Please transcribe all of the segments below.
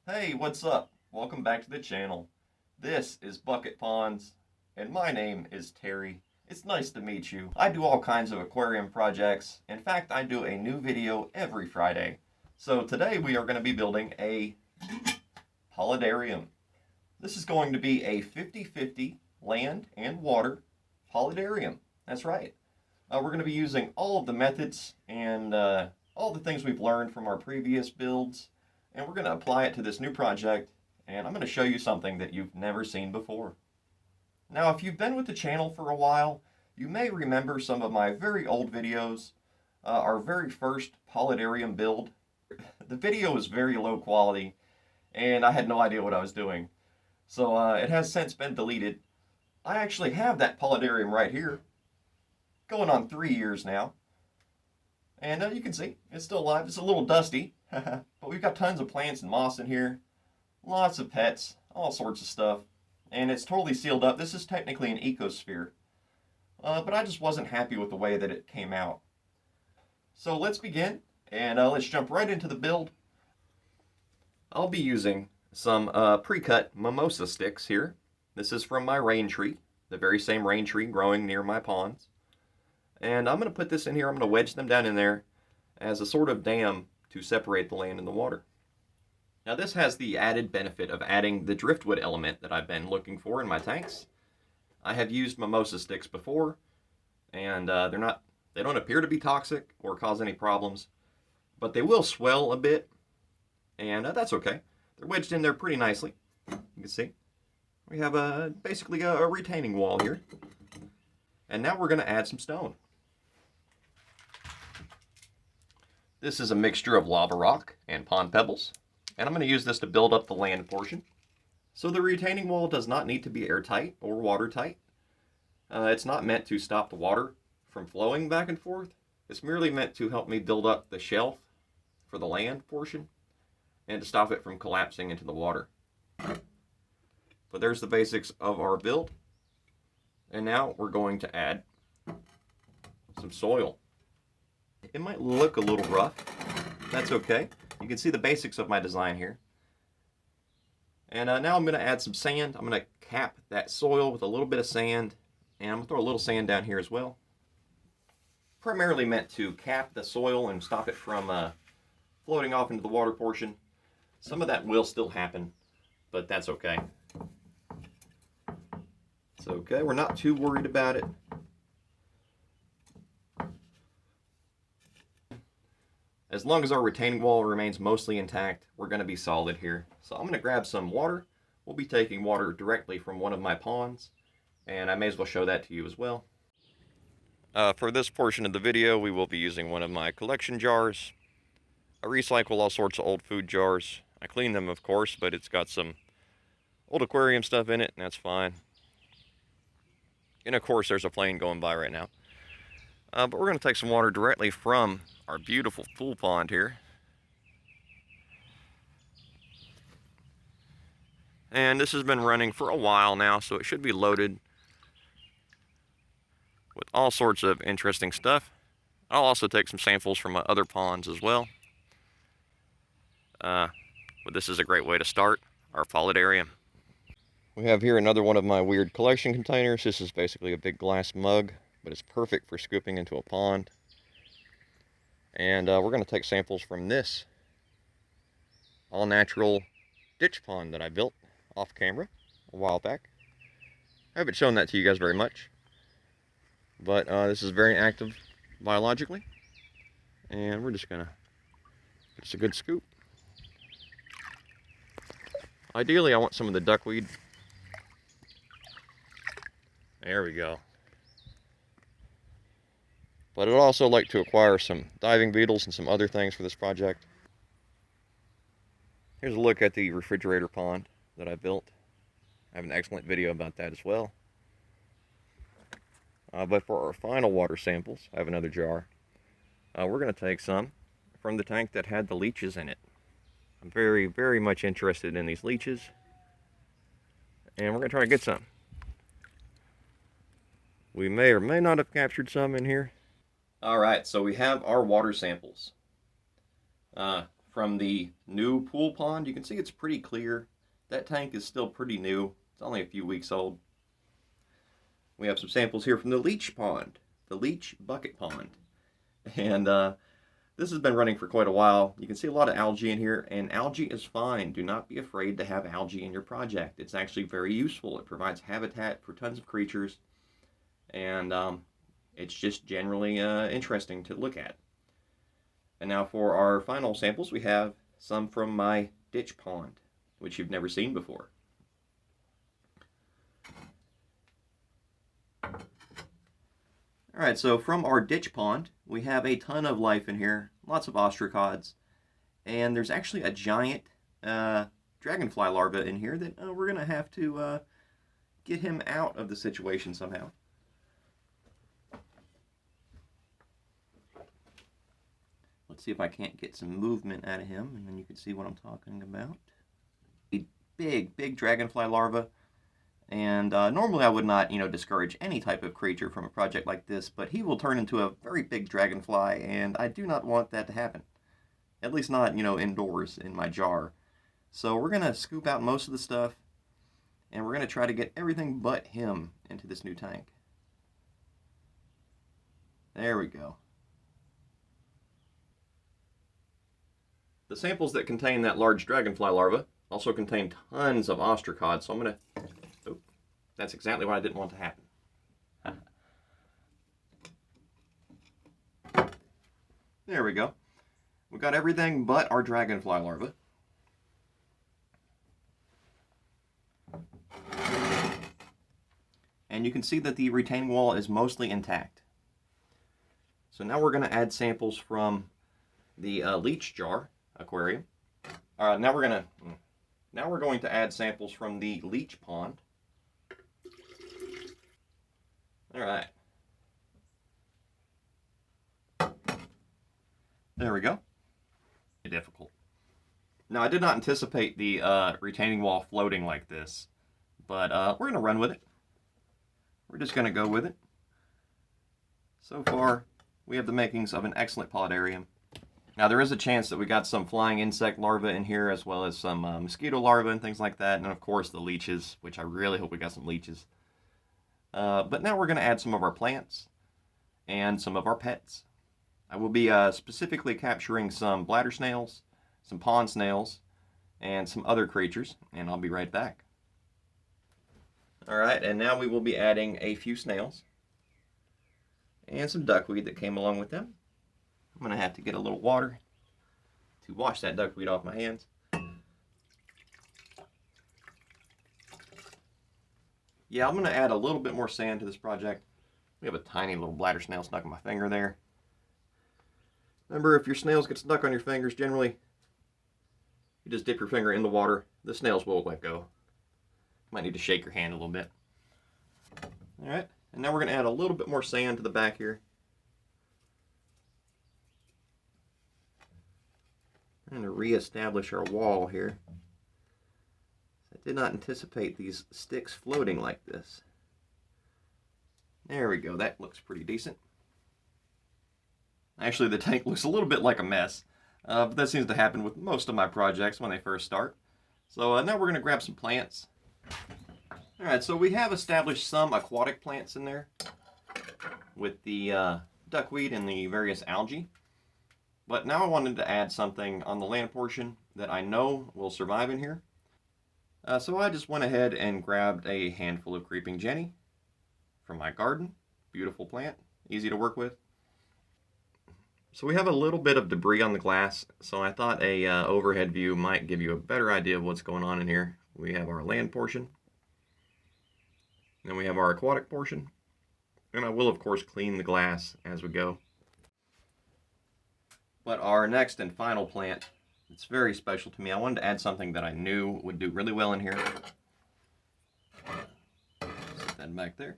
Hey, what's up? Welcome back to the channel. This is Bucket Ponds, and my name is Terry. It's nice to meet you. I do all kinds of aquarium projects. In fact, I do a new video every Friday. So today we are going to be building a paludarium. This is going to be a 50-50 land and water paludarium. That's right. We're going to be using all of the methods and all the things we've learned from our previous builds, and we're going to apply it to this new project, and I'm going to show you something that you've never seen before. Now, if you've been with the channel for a while, you may remember some of my very old videos. Our very first paludarium build. The video was very low quality, and I had no idea what I was doing. So it has since been deleted. I actually have that paludarium right here, going on 3 years now. And you can see, it's still alive. It's a little dusty, but we've got tons of plants and moss in here. Lots of pets, all sorts of stuff. And it's totally sealed up. This is technically an ecosphere. But I just wasn't happy with the way that it came out. So let's begin, and let's jump right into the build. I'll be using some pre-cut mimosa sticks here. This is from my rain tree, the very same rain tree growing near my ponds. And I'm going to put this in here. I'm going to wedge them down in there as a sort of dam to separate the land and the water. Now this has the added benefit of adding the driftwood element that I've been looking for in my tanks. I have used mimosa sticks before, and they don't appear to be toxic or cause any problems, but they will swell a bit, and that's okay. They're wedged in there pretty nicely. You can see we have basically a retaining wall here. And now we're going to add some stone. This is a mixture of lava rock and pond pebbles, and I'm going to use this to build up the land portion. So the retaining wall does not need to be airtight or watertight. It's not meant to stop the water from flowing back and forth. It's merely meant to help me build up the shelf for the land portion and to stop it from collapsing into the water. But there's the basics of our build. And now we're going to add some soil. It might look a little rough. That's okay. You can see the basics of my design here. And now I'm going to add some sand. I'm going to cap that soil with a little bit of sand. And I'm going to throw a little sand down here as well. Primarily meant to cap the soil and stop it from floating off into the water portion. Some of that will still happen, but that's okay. It's okay, we're not too worried about it. As long as our retaining wall remains mostly intact, we're going to be solid here. So I'm going to grab some water. We'll be taking water directly from one of my ponds, and I may as well show that to you as well. For this portion of the video, we will be using one of my collection jars. I recycle all sorts of old food jars. I clean them, of course, but it's got some old aquarium stuff in it, and that's fine. And of course, there's a plane going by right now. But we're going to take some water directly from our beautiful pool pond here. And this has been running for a while now, so it should be loaded with all sorts of interesting stuff. I'll also take some samples from my other ponds as well. But this is a great way to start our paludarium. We have here another one of my weird collection containers. This is basically a big glass mug, but it's perfect for scooping into a pond. And we're going to take samples from this all-natural ditch pond that I built off camera a while back. I haven't shown that to you guys very much, but this is very active biologically, and we're just going to, it's a good scoop. Ideally, I want some of the duckweed. There we go. But I'd also like to acquire some diving beetles and some other things for this project. Here's a look at the refrigerator pond that I built. I have an excellent video about that as well. But for our final water samples, I have another jar. We're going to take some from the tank that had the leeches in it. I'm very, very much interested in these leeches, and we're going to try to get some. We may or may not have captured some in here. Alright, so we have our water samples. from the new pool pond. You can see it's pretty clear. That tank is still pretty new. It's only a few weeks old. We have some samples here from the leech pond, the leech bucket pond. And this has been running for quite a while. You can see a lot of algae in here, and algae is fine. Do not be afraid to have algae in your project. It's actually very useful. It provides habitat for tons of creatures, and it's just generally interesting to look at. And now for our final samples, we have some from my ditch pond, which you've never seen before. Alright, so from our ditch pond, we have a ton of life in here, lots of ostracods, and there's actually a giant dragonfly larva in here that we're going to have to get him out of the situation somehow. Let's see if I can't get some movement out of him, and then you can see what I'm talking about. A big dragonfly larva. And normally I would not, discourage any type of creature from a project like this, but he will turn into a very big dragonfly, and I do not want that to happen. At least not, indoors in my jar. So we're going to scoop out most of the stuff, and we're going to try to get everything but him into this new tank. There we go. The samples that contain that large dragonfly larva also contain tons of ostracods, so I'm going to... That's exactly what I didn't want to happen. There we go. We've got everything but our dragonfly larva. And you can see that the retaining wall is mostly intact. So now we're going to add samples from the leech jar aquarium. Now we're going to add samples from the leech pond. All right. There we go. Difficult. Now, I did not anticipate the retaining wall floating like this, but we're going to run with it. We're just going to go with it. So far, we have the makings of an excellent paludarium. Now, there is a chance that we got some flying insect larvae in here, as well as some mosquito larvae and things like that, and of course the leeches, which I really hope we got some leeches. But now we're going to add some of our plants and some of our pets. I will be specifically capturing some bladder snails, some pond snails, and some other creatures, and I'll be right back. Alright, and now we will be adding a few snails and some duckweed that came along with them. I'm going to have to get a little water to wash that duckweed off my hands. Yeah, I'm going to add a little bit more sand to this project. We have a tiny little bladder snail stuck in my finger there. Remember, if your snails get stuck on your fingers, generally, you just dip your finger in the water. The snails will let go. You might need to shake your hand a little bit. Alright, and now we're going to add a little bit more sand to the back here. Trying to re-establish our wall here. I did not anticipate these sticks floating like this. There we go, that looks pretty decent. Actually, the tank looks a little bit like a mess, but that seems to happen with most of my projects when they first start. So now we're going to grab some plants. Alright, so we have established some aquatic plants in there with the duckweed and the various algae. But now I wanted to add something on the land portion that I know will survive in here. So I just went ahead and grabbed a handful of creeping jenny from my garden. Beautiful plant, easy to work with. So we have a little bit of debris on the glass, so I thought a overhead view might give you a better idea of what's going on in here. We have our land portion, then we have our aquatic portion, and I will of course clean the glass as we go. But our next and final plant, it's very special to me. I wanted to add something that I knew would do really well in here. Set that back there.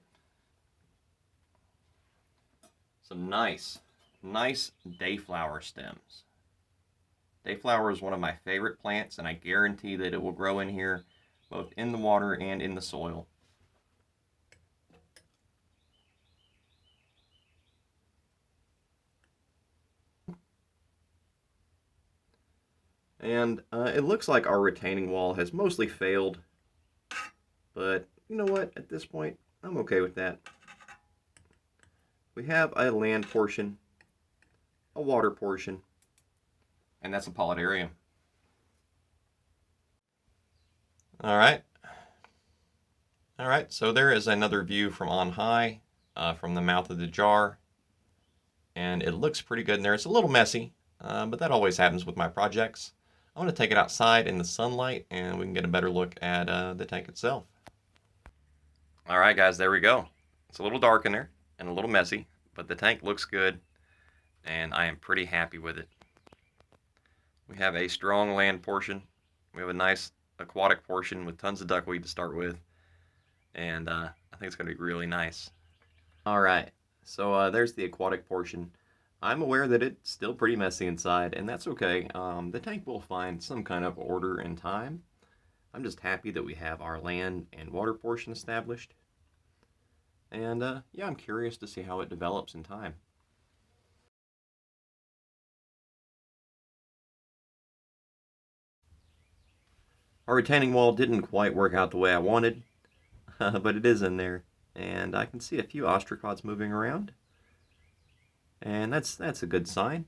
Some nice dayflower stems. Dayflower is one of my favorite plants, and I guarantee that it will grow in here, both in the water and in the soil. And it looks like our retaining wall has mostly failed, but you know what, at this point, I'm okay with that. We have a land portion, a water portion, and that's a paludarium. Alright, so there is another view from on high, from the mouth of the jar, and it looks pretty good in there. It's a little messy, but that always happens with my projects. I'm going to take it outside in the sunlight and we can get a better look at the tank itself. Alright guys, there we go. It's a little dark in there and a little messy, but the tank looks good and I am pretty happy with it. We have a strong land portion. We have a nice aquatic portion with tons of duckweed to start with, and I think it's going to be really nice. Alright, so there's the aquatic portion. I'm aware that it's still pretty messy inside, and that's okay. The tank will find some kind of order in time. I'm just happy that we have our land and water portion established. And yeah, I'm curious to see how it develops in time. Our retaining wall didn't quite work out the way I wanted, but it is in there. And I can see a few ostracods moving around. And that's a good sign.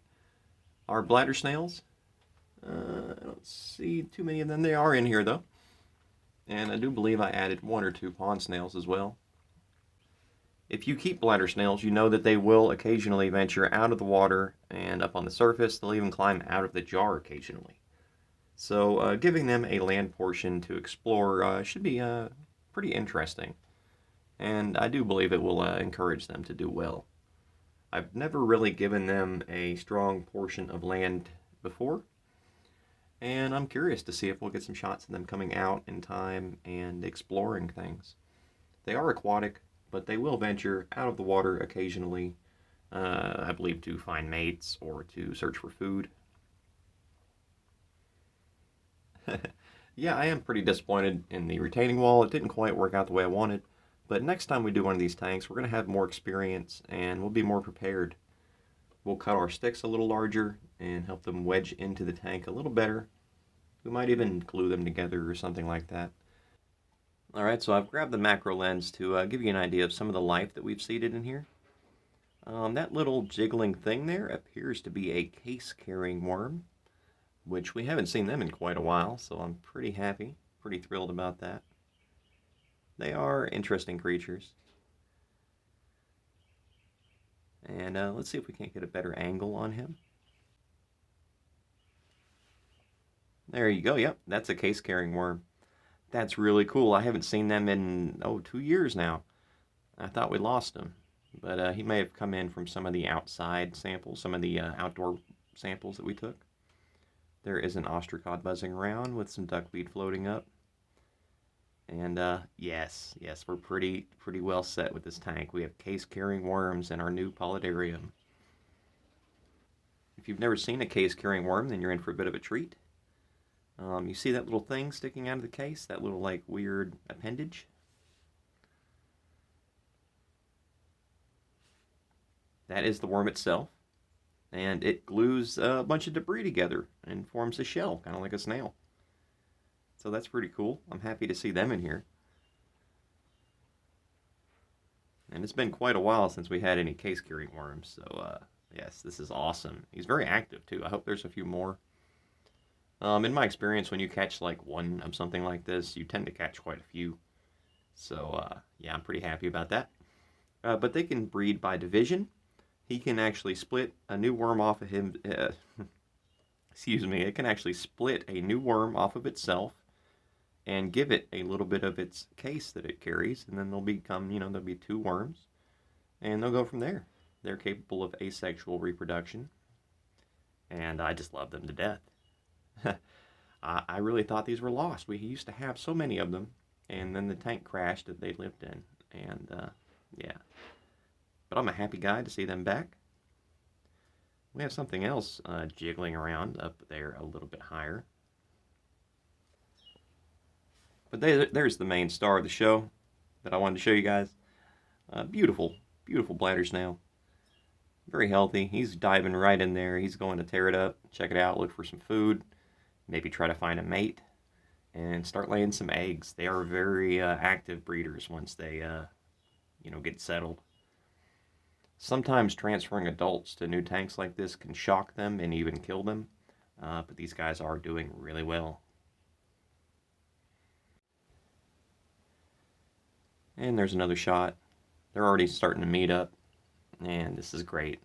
Our bladder snails, I don't see too many of them. They are in here though. And I do believe I added 1 or 2 pond snails as well. If you keep bladder snails, you know that they will occasionally venture out of the water and up on the surface. They'll even climb out of the jar occasionally. So giving them a land portion to explore should be pretty interesting. And I do believe it will encourage them to do well. I've never really given them a strong portion of land before, and I'm curious to see if we'll get some shots of them coming out in time and exploring things. They are aquatic, but they will venture out of the water occasionally, I believe to find mates or to search for food. Yeah, I am pretty disappointed in the retaining wall. It didn't quite work out the way I wanted. But next time we do one of these tanks, we're going to have more experience and we'll be more prepared. We'll cut our sticks a little larger and help them wedge into the tank a little better. We might even glue them together or something like that. Alright, so I've grabbed the macro lens to give you an idea of some of the life that we've seeded in here. That little jiggling thing there appears to be a case-carrying worm, which we haven't seen them in quite a while, so I'm pretty happy, pretty thrilled about that. They are interesting creatures. And let's see if we can't get a better angle on him. There you go. Yep, that's a case-carrying worm. That's really cool. I haven't seen them in, 2 years now. I thought we lost him. But he may have come in from some of the outside samples, some of the outdoor samples that we took. There is an ostracod buzzing around with some duckweed floating up. And yes, we're pretty well set with this tank. We have case-carrying worms in our new Paludarium. If you've never seen a case-carrying worm, then you're in for a bit of a treat. You see that little thing sticking out of the case? That little, like, weird appendage? That is the worm itself. And it glues a bunch of debris together and forms a shell, kind of like a snail. So that's pretty cool. I'm happy to see them in here. And it's been quite a while since we had any case-carrying worms, so yes, this is awesome. He's very active too. I hope there's a few more. In my experience, when you catch like one of something like this, you tend to catch quite a few. So yeah, I'm pretty happy about that. But they can breed by division. He can actually split a new worm off of him. Excuse me. It can actually split a new worm off of itself and give it a little bit of its case that it carries, and then they'll become, there'll be 2 worms, and they'll go from there. They're capable of asexual reproduction, and I just love them to death. I really thought these were lost. We used to have so many of them, and then the tank crashed that they lived in, and yeah. But I'm a happy guy to see them back. We have something else jiggling around up there a little bit higher. But there's the main star of the show that I wanted to show you guys. Beautiful, beautiful bladder snail. Very healthy. He's diving right in there. He's going to tear it up, check it out, look for some food. maybe try to find a mate, and start laying some eggs. They are very active breeders once they, get settled. Sometimes transferring adults to new tanks like this can shock them and even kill them, but these guys are doing really well. And there's another shot. They're already starting to meet up, and this is great.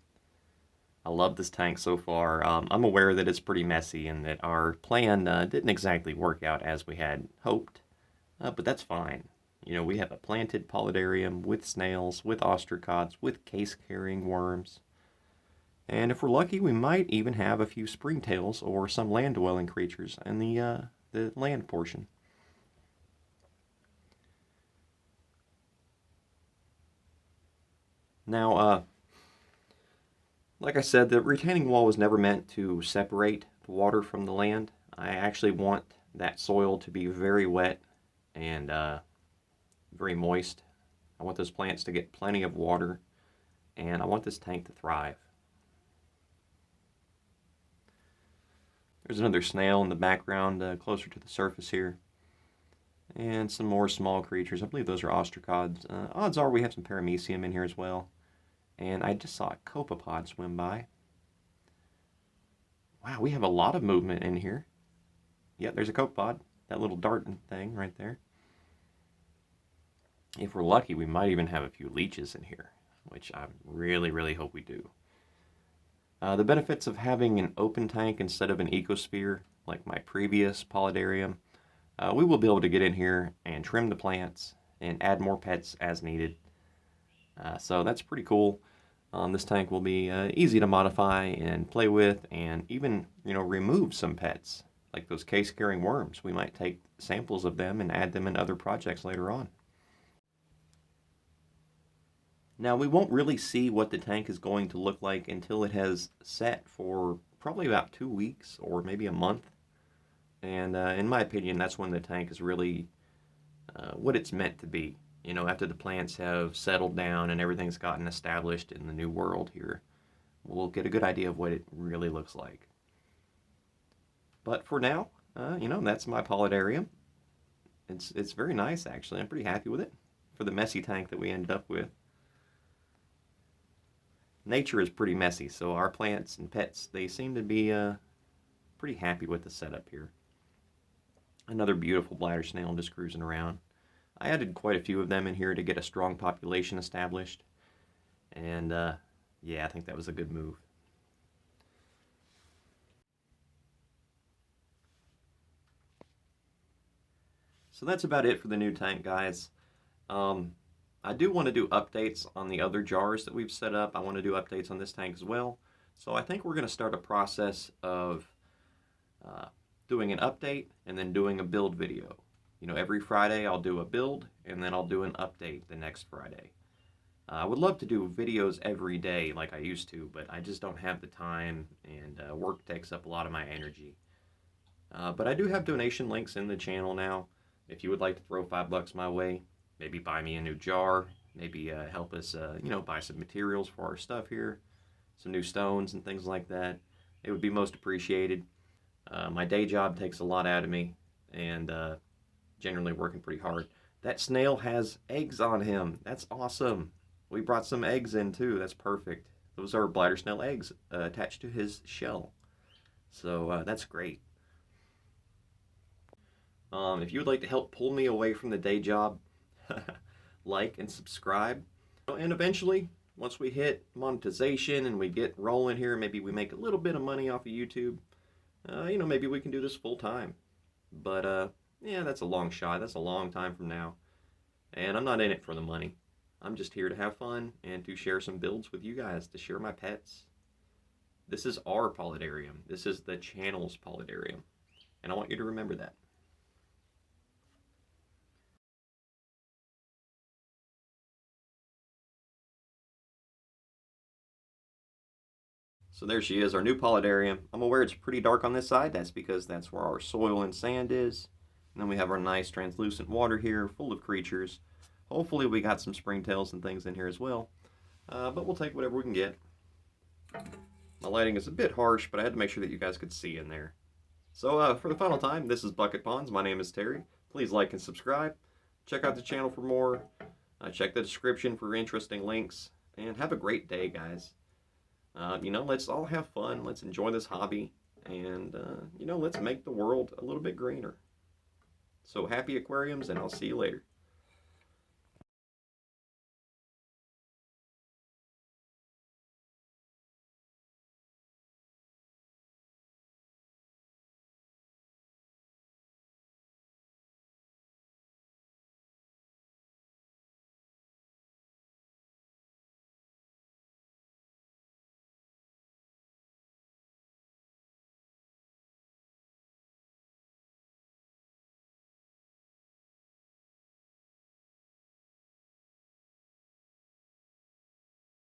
I love this tank so far. I'm aware that it's pretty messy and that our plan didn't exactly work out as we had hoped, but that's fine. We have a planted paludarium with snails, with ostracods, with case-carrying worms. And if we're lucky, we might even have a few springtails or some land-dwelling creatures in the land portion. Now, like I said, the retaining wall was never meant to separate the water from the land. I actually want that soil to be very wet and very moist. I want those plants to get plenty of water, and I want this tank to thrive. There's another snail in the background closer to the surface here. And some more small creatures. I believe those are ostracods. Odds are we have some paramecium in here as well. And I just saw a copepod swim by. Wow, we have a lot of movement in here. Yep, there's a copepod. That little dart thing right there. If we're lucky, we might even have a few leeches in here, which I really, really hope we do. The benefits of having an open tank instead of an ecosphere, like my previous paludarium, we will be able to get in here and trim the plants and add more pets as needed. So that's pretty cool. This tank will be easy to modify and play with, and even remove some pets like those case-carrying worms. We might take samples of them and add them in other projects later on. Now, we won't really see what the tank is going to look like until it has set for probably about 2 weeks or maybe a month. And in my opinion, that's when the tank is really what it's meant to be. After the plants have settled down and everything's gotten established in the new world here, we'll get a good idea of what it really looks like. But for now, that's my paludarium. It's very nice, actually. I'm pretty happy with it for the messy tank that we ended up with. Nature is pretty messy, so our plants and pets, they seem to be pretty happy with the setup here. Another beautiful bladder snail just cruising around. I added quite a few of them in here to get a strong population established. And yeah, I think that was a good move. So that's about it for the new tank, guys. I do want to do updates on the other jars that we've set up. I want to do updates on this tank as well. So I think we're going to start a process of doing an update and then doing a build video. Every Friday I'll do a build, and then I'll do an update the next Friday. I would love to do videos every day like I used to, but I just don't have the time, and work takes up a lot of my energy. But I do have donation links in the channel now. If you would like to throw $5 my way, maybe buy me a new jar, maybe help us, buy some materials for our stuff here, some new stones and things like that, it would be most appreciated. My day job takes a lot out of me, and generally working pretty hard. That snail has eggs on him. That's awesome. We brought some eggs in too. That's perfect. Those are bladder snail eggs attached to his shell. So that's great. If you would like to help pull me away from the day job, like and subscribe. And eventually, once we hit monetization and we get rolling here, maybe we make a little bit of money off of YouTube, maybe we can do this full time. But yeah, that's a long shot. That's a long time from now. And I'm not in it for the money. I'm just here to have fun and to share some builds with you guys, to share my pets. This is our paludarium. This is the channel's paludarium. And I want you to remember that. So there she is, our new paludarium. I'm aware it's pretty dark on this side. That's because that's where our soil and sand is. And then we have our nice translucent water here, full of creatures. Hopefully we got some springtails and things in here as well. But we'll take whatever we can get. My lighting is a bit harsh, but I had to make sure that you guys could see in there. So for the final time, this is Bucket Ponds. My name is Terry. Please like and subscribe. Check out the channel for more. Check the description for interesting links. And have a great day, guys. Let's all have fun. Let's enjoy this hobby. And, let's make the world a little bit greener. So happy aquariums, and I'll see you later.